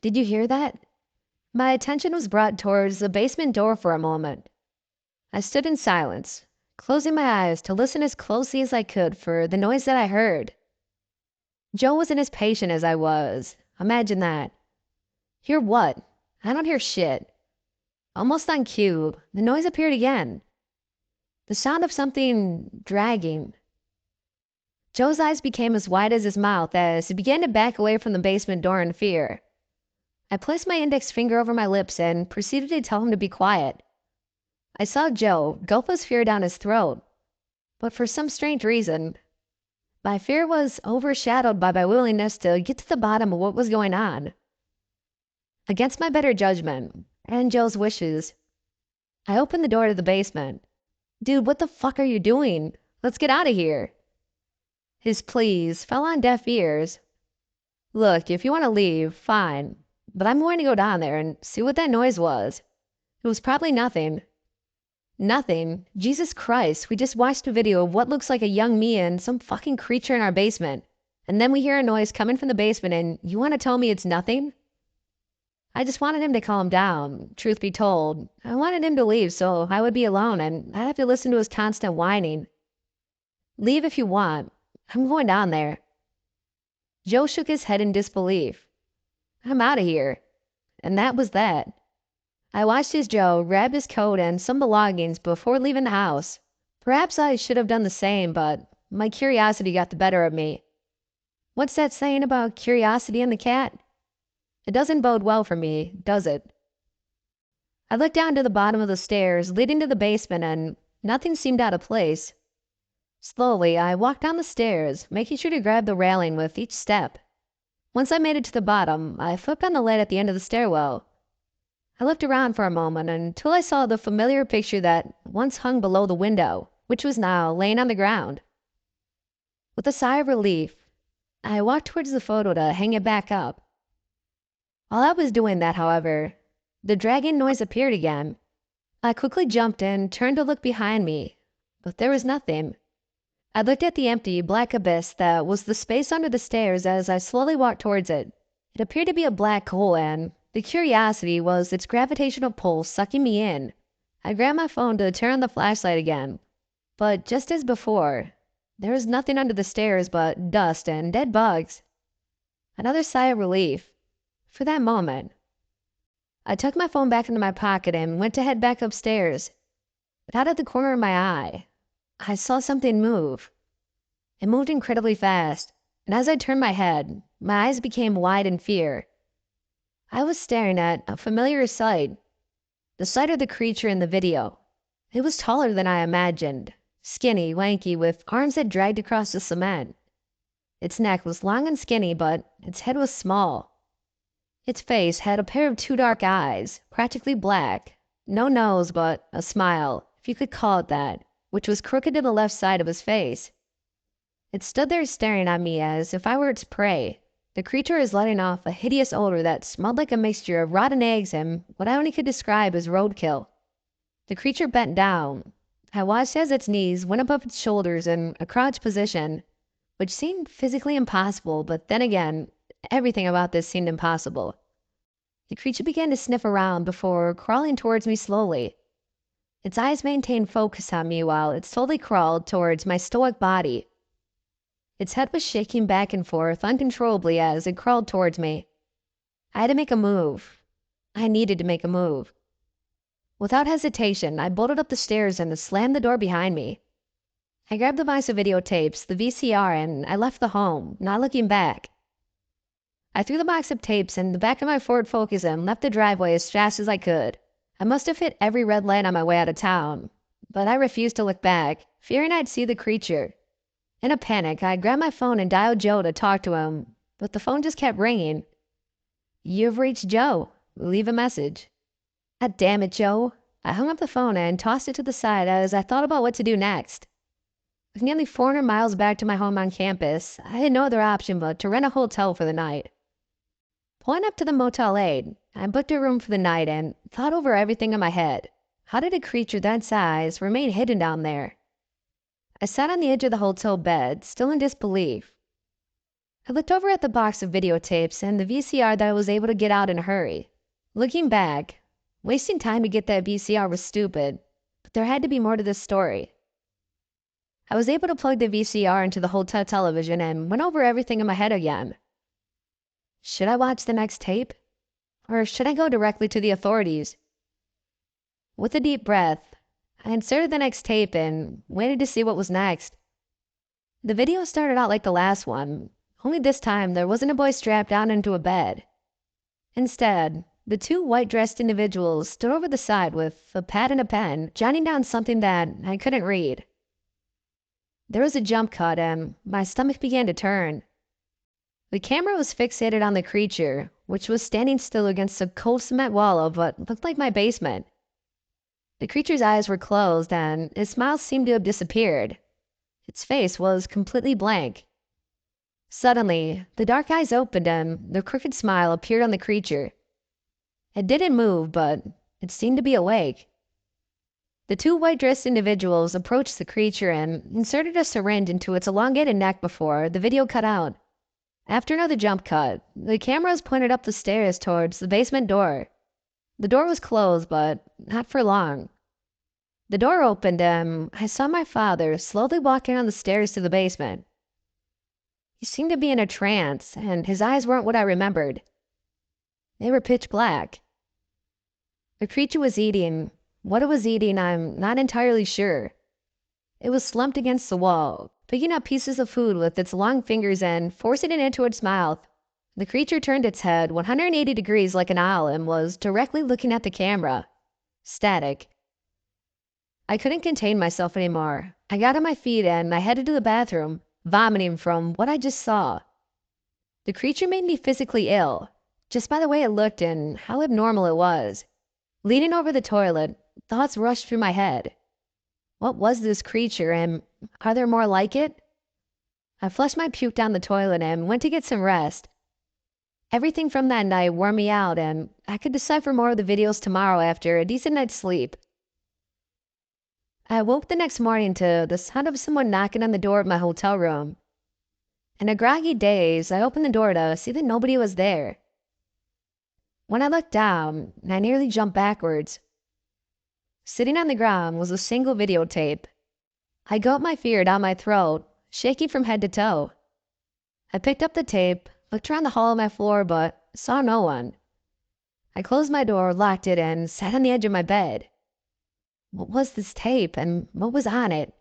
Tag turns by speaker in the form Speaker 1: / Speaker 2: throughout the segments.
Speaker 1: Did you hear that? My attention was brought towards the basement door for a moment. I stood in silence, closing my eyes to listen as closely as I could for the noise that I heard. Joe wasn't as patient as I was. Imagine that. Hear what? I don't hear shit. Almost on cue, the noise appeared again. The sound of something dragging. Joe's eyes became as wide as his mouth as he began to back away from the basement door in fear. I placed my index finger over my lips and proceeded to tell him to be quiet. I saw Joe gulp his fear down his throat, but for some strange reason, my fear was overshadowed by my willingness to get to the bottom of what was going on. Against my better judgment and Joe's wishes, I opened the door to the basement. Dude, what the fuck are you doing? Let's get out of here. His pleas fell on deaf ears. Look, if you want to leave, fine, but I'm going to go down there and see what that noise was. It was probably nothing. Nothing? Jesus Christ, we just watched a video of what looks like a young me and some fucking creature in our basement. And then we hear a noise coming from the basement and you want to tell me it's nothing? I just wanted him to calm down, truth be told. I wanted him to leave so I would be alone and I'd have to listen to his constant whining. Leave if you want. I'm going down there. Joe shook his head in disbelief. I'm out of here. And that was that. I watched as Joe grab his coat and some belongings before leaving the house. Perhaps I should have done the same, but my curiosity got the better of me. What's that saying about curiosity and the cat? It doesn't bode well for me, does it? I looked down to the bottom of the stairs leading to the basement and nothing seemed out of place. Slowly, I walked down the stairs, making sure to grab the railing with each step. Once I made it to the bottom, I flipped on the light at the end of the stairwell. I looked around for a moment until I saw the familiar picture that once hung below the window, which was now laying on the ground. With a sigh of relief, I walked towards the photo to hang it back up. While I was doing that, however, the dragging noise appeared again. I quickly jumped and turned to look behind me, but there was nothing. I looked at the empty, black abyss that was the space under the stairs as I slowly walked towards it. It appeared to be a black hole and the curiosity was its gravitational pull sucking me in. I grabbed my phone to turn on the flashlight again. But just as before, there was nothing under the stairs but dust and dead bugs. Another sigh of relief. For that moment. I took my phone back into my pocket and went to head back upstairs. But out of the corner of my eye, I saw something move. It moved incredibly fast, and as I turned my head, my eyes became wide in fear. I was staring at a familiar sight, the sight of the creature in the video. It was taller than I imagined, skinny, lanky, with arms that dragged across the cement. Its neck was long and skinny, but its head was small. Its face had a pair of two dark eyes, practically black, no nose but a smile, if you could call it that, which was crooked to the left side of his face. It stood there staring at me as if I were its prey. The creature is letting off a hideous odor that smelled like a mixture of rotten eggs and what I only could describe as roadkill. The creature bent down. I watched as its knees went above its shoulders in a crouched position, which seemed physically impossible, but then again, everything about this seemed impossible. The creature began to sniff around before crawling towards me slowly. Its eyes maintained focus on me while it slowly crawled towards my stoic body. Its head was shaking back and forth uncontrollably as it crawled towards me. I had to make a move. I needed to make a move. Without hesitation, I bolted up the stairs and slammed the door behind me. I grabbed the box of videotapes, the VCR, and I left the home, not looking back. I threw the box of tapes in the back of my Ford Focus and left the driveway as fast as I could. I must have hit every red light on my way out of town, but I refused to look back, fearing I'd see the creature. In a panic, I grabbed my phone and dialed Joe to talk to him, but the phone just kept ringing. You've reached Joe. Leave a message. God damn it, Joe. I hung up the phone and tossed it to the side as I thought about what to do next. With nearly 400 miles back to my home on campus, I had no other option but to rent a hotel for the night. Pulling up to the Motel 8, I booked a room for the night and thought over everything in my head. How did a creature that size remain hidden down there? I sat on the edge of the hotel bed, still in disbelief. I looked over at the box of videotapes and the VCR that I was able to get out in a hurry. Looking back, wasting time to get that VCR was stupid, but there had to be more to this story. I was able to plug the VCR into the hotel television and went over everything in my head again. Should I watch the next tape? Or should I go directly to the authorities? With a deep breath, I inserted the next tape and waited to see what was next. The video started out like the last one, only this time there wasn't a boy strapped down into a bed. Instead, the two white-dressed individuals stood over the side with a pad and a pen, jotting down something that I couldn't read. There was a jump cut and my stomach began to turn. The camera was fixated on the creature, which was standing still against a cold cement wall of what looked like my basement. The creature's eyes were closed and its smile seemed to have disappeared. Its face was completely blank. Suddenly, the dark eyes opened and the crooked smile appeared on the creature. It didn't move, but it seemed to be awake. The two white-dressed individuals approached the creature and inserted a syringe into its elongated neck before the video cut out. After another jump cut, the camera was pointed up the stairs towards the basement door. The door was closed, but not for long. The door opened and I saw my father slowly walking on the stairs to the basement. He seemed to be in a trance, and his eyes weren't what I remembered. They were pitch black. The creature was eating. What it was eating, I'm not entirely sure. It was slumped against the wall, picking up pieces of food with its long fingers and forcing it into its mouth. The creature turned its head 180 degrees like an owl and was directly looking at the camera. Static. I couldn't contain myself anymore. I got on my feet and I headed to the bathroom, vomiting from what I just saw. The creature made me physically ill, just by the way it looked and how abnormal it was. Leaning over the toilet, thoughts rushed through my head. What was this creature, and are there more like it? I flushed my puke down the toilet and went to get some rest. Everything from that night wore me out, and I could decipher more of the videos tomorrow after a decent night's sleep. I woke the next morning to the sound of someone knocking on the door of my hotel room. In a groggy daze, I opened the door to see that nobody was there. When I looked down, I nearly jumped backwards. Sitting on the ground was a single videotape. I gulped my fear down my throat, shaking from head to toe. I picked up the tape, looked around the hall of my floor, but saw no one. I closed my door, locked it, and sat on the edge of my bed. What was this tape, and what was on it?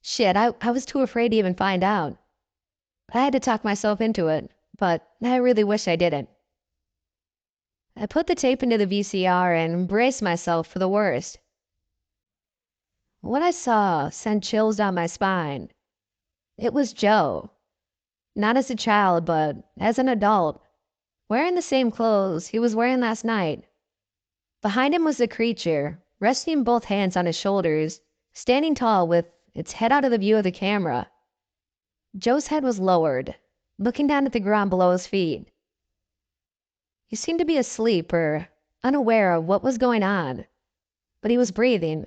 Speaker 1: Shit, I was too afraid to even find out. I had to talk myself into it, but I really wish I didn't. I put the tape into the VCR and braced myself for the worst. What I saw sent chills down my spine. It was Joe. Not as a child, but as an adult, wearing the same clothes he was wearing last night. Behind him was the creature, resting both hands on his shoulders, standing tall with its head out of the view of the camera. Joe's head was lowered, looking down at the ground below his feet. He seemed to be asleep or unaware of what was going on, but he was breathing.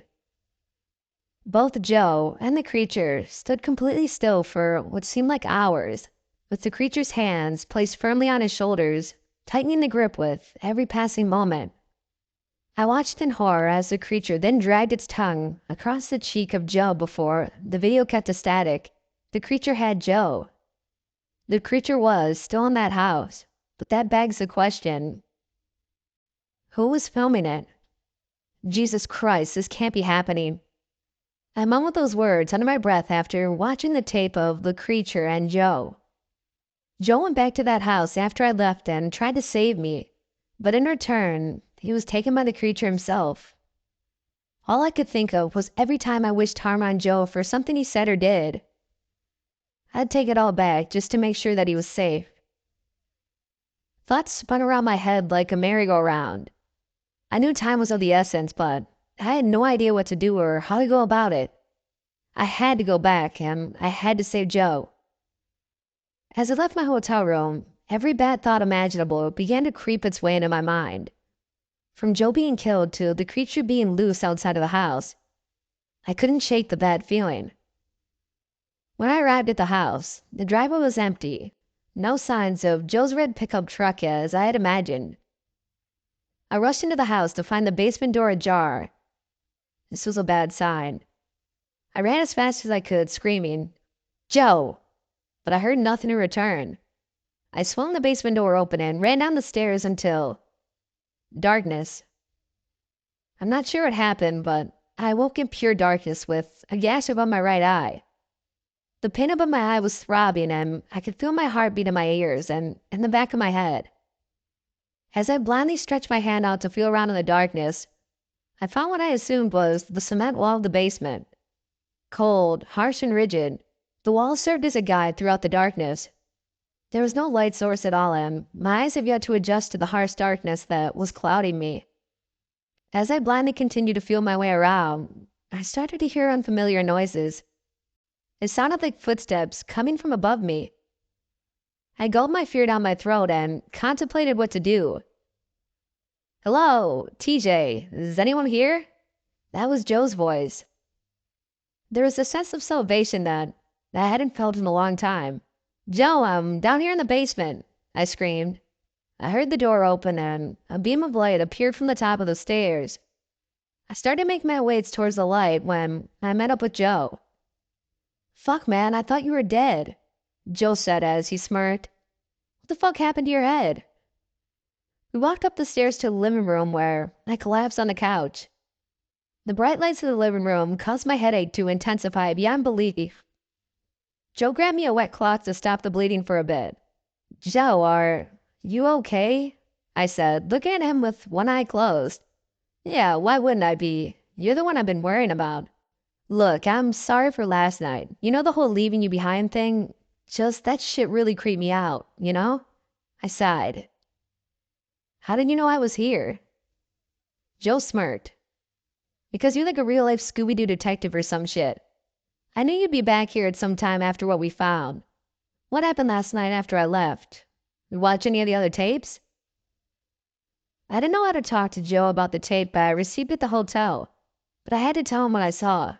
Speaker 1: Both Joe and the creature stood completely still for what seemed like hours, with the creature's hands placed firmly on his shoulders, tightening the grip with every passing moment. I watched in horror as the creature then dragged its tongue across the cheek of Joe before the video cut to static. The creature had Joe. The creature was still in that house, but that begs the question, who was filming it? Jesus Christ, this can't be happening. I mumbled those words under my breath after watching the tape of the creature and Joe. Joe went back to that house after I left and tried to save me, but in return, he was taken by the creature himself. All I could think of was every time I wished harm on Joe for something he said or did. I'd take it all back just to make sure that he was safe. Thoughts spun around my head like a merry-go-round. I knew time was of the essence, but I had no idea what to do or how to go about it. I had to go back, and I had to save Joe. As I left my hotel room, every bad thought imaginable began to creep its way into my mind. From Joe being killed to the creature being loose outside of the house, I couldn't shake the bad feeling. When I arrived at the house, the driveway was empty. No signs of Joe's red pickup truck as I had imagined. I rushed into the house to find the basement door ajar. This was a bad sign. I ran as fast as I could, screaming, "Joe!" But I heard nothing in return. I swung the basement door open and ran down the stairs until darkness. I'm not sure what happened, but I woke in pure darkness with a gash above my right eye. The pain above my eye was throbbing, and I could feel my heartbeat in my ears and in the back of my head. As I blindly stretched my hand out to feel around in the darkness, I found what I assumed was the cement wall of the basement. Cold, harsh, and rigid, the wall served as a guide throughout the darkness. There was no light source at all, and my eyes have yet to adjust to the harsh darkness that was clouding me. As I blindly continued to feel my way around, I started to hear unfamiliar noises. It sounded like footsteps coming from above me. I gulped my fear down my throat and contemplated what to do. "Hello, TJ, is anyone here?" That was Joe's voice. There was a sense of salvation that I hadn't felt in a long time. "Joe, I'm down here in the basement," I screamed. I heard the door open and a beam of light appeared from the top of the stairs. I started to make my way towards the light when I met up with Joe. "Fuck, man, I thought you were dead," Joe said as he smirked. "What the fuck happened to your head?" We walked up the stairs to the living room where I collapsed on the couch. The bright lights of the living room caused my headache to intensify beyond belief. Joe grabbed me a wet cloth to stop the bleeding for a bit. "Joe, are you okay?" I said, looking at him with one eye closed. "Yeah, why wouldn't I be? You're the one I've been worrying about. Look, I'm sorry for last night. You know the whole leaving you behind thing? Just that shit really creeped me out, you know?" I sighed. "How did you know I was here?" Joe smirked. "Because you're like a real-life Scooby-Doo detective or some shit. I knew you'd be back here at some time after what we found. What happened last night after I left? You watch any of the other tapes?" I didn't know how to talk to Joe about the tape I received at the hotel, but I had to tell him what I saw.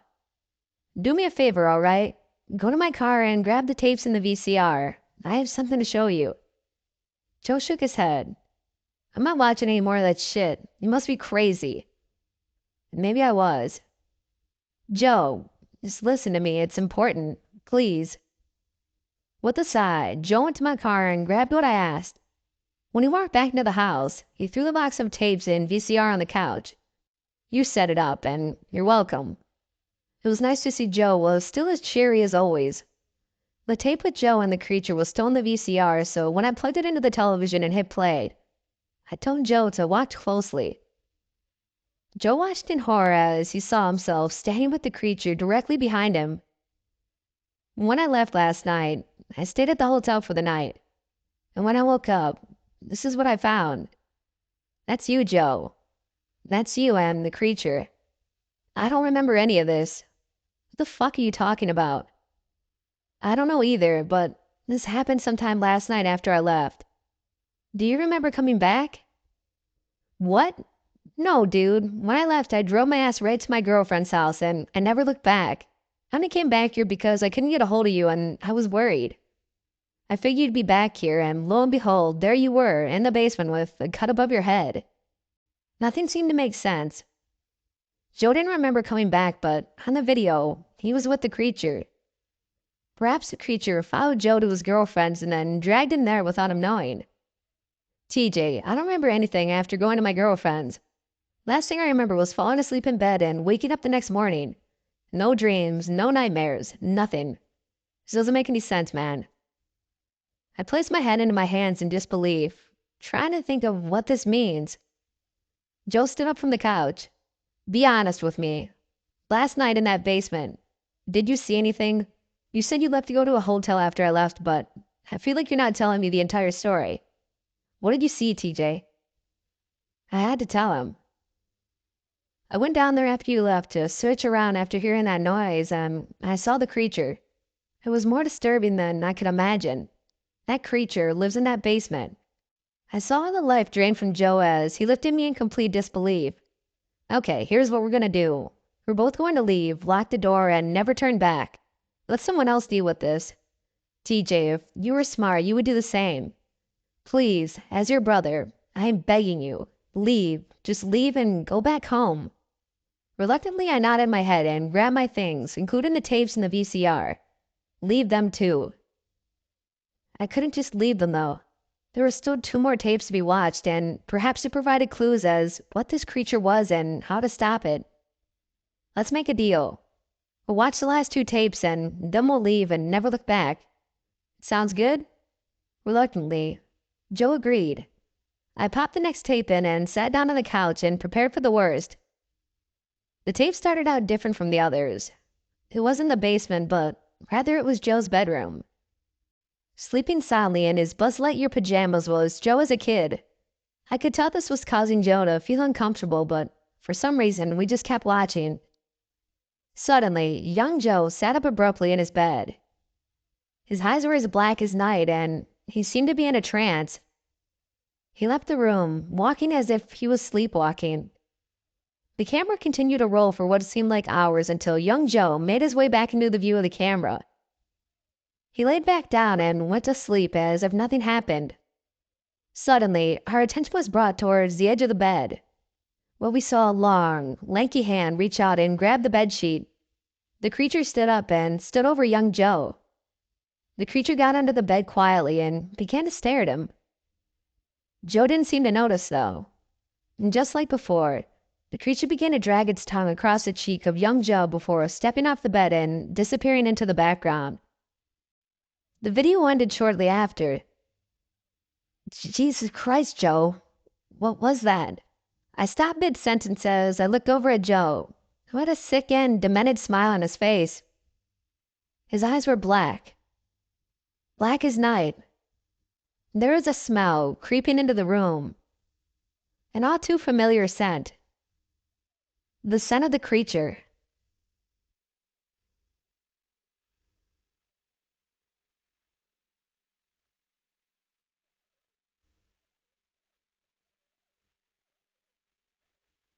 Speaker 1: "Do me a favor, all right? Go to my car and grab the tapes in the VCR. I have something to show you." Joe shook his head. "I'm not watching any more of that shit. You must be crazy." And maybe I was. "Joe, just listen to me. It's important. Please." With a sigh, Joe went to my car and grabbed what I asked. When he walked back into the house, he threw the box of tapes and VCR on the couch. "You set it up, and you're welcome." It was nice to see Joe was still as cheery as always. The tape with Joe and the creature was still in the VCR, so when I plugged it into the television and hit play, I told Joe to watch closely. Joe watched in horror as he saw himself standing with the creature directly behind him. When I left last night, I stayed at the hotel for the night. And when I woke up, this is what I found. That's you, Joe. That's you and the creature. I don't remember any of this. What the fuck are you talking about?" "I don't know either, but this happened sometime last night after I left. Do you remember coming back?" "What? No, dude. When I left, I drove my ass right to my girlfriend's house and I never looked back. I only came back here because I couldn't get a hold of you and I was worried. I figured you'd be back here, and lo and behold, there you were, in the basement with a cut above your head." Nothing seemed to make sense. Joe didn't remember coming back, but on the video, he was with the creature. Perhaps the creature followed Joe to his girlfriend's and then dragged him there without him knowing. "TJ, I don't remember anything after going to my girlfriend's. Last thing I remember was falling asleep in bed and waking up the next morning. No dreams, no nightmares, nothing. This doesn't make any sense, man." I placed my head into my hands in disbelief, trying to think of what this means. Joe stood up from the couch. "Be honest with me. Last night in that basement, did you see anything? You said you left to go to a hotel after I left, but I feel like you're not telling me the entire story. What did you see, TJ?" I had to tell him. "I went down there after you left to search around after hearing that noise, and I saw the creature. It was more disturbing than I could imagine. That creature lives in that basement." I saw the life drain from Joe as he looked at me in complete disbelief. "Okay, here's what we're gonna do. We're both going to leave, lock the door, and never turn back. Let someone else deal with this. TJ, if you were smart, you would do the same. Please, as your brother, I am begging you, leave. Just leave and go back home. Reluctantly, I nodded my head and grabbed my things, including the tapes and the VCR. Leave them too. I couldn't just leave them though. There were still 2 more tapes to be watched, and perhaps it provided clues as what this creature was and how to stop it. Let's make a deal. We'll watch the last 2 tapes and then we'll leave and never look back. Sounds good? Reluctantly, Joe agreed. I popped the next tape in and sat down on the couch and prepared for the worst. The tape started out different from the others. It wasn't the basement, but rather it was Joe's bedroom. Sleeping soundly in his Buzz Lightyear pajamas was Joe as a kid. I could tell this was causing Joe to feel uncomfortable, but for some reason we just kept watching. Suddenly, young Joe sat up abruptly in his bed. His eyes were as black as night, and he seemed to be in a trance. He left the room, walking as if he was sleepwalking. The camera continued to roll for what seemed like hours until young Joe made his way back into the view of the camera. He laid back down and went to sleep as if nothing happened. Suddenly, our attention was brought towards the edge of the bed, where we saw a long, lanky hand reach out and grab the bedsheet. The creature stood up and stood over young Joe. The creature got under the bed quietly and began to stare at him. Joe didn't seem to notice, though. And just like before, the creature began to drag its tongue across the cheek of young Joe before stepping off the bed and disappearing into the background. The video ended shortly after. Jesus Christ, Joe. What was that? I stopped mid-sentence as I looked over at Joe, who had a sick and demented smile on his face. His eyes were black. Black as night. There was a smell creeping into the room. An all too familiar scent. The scent of the creature.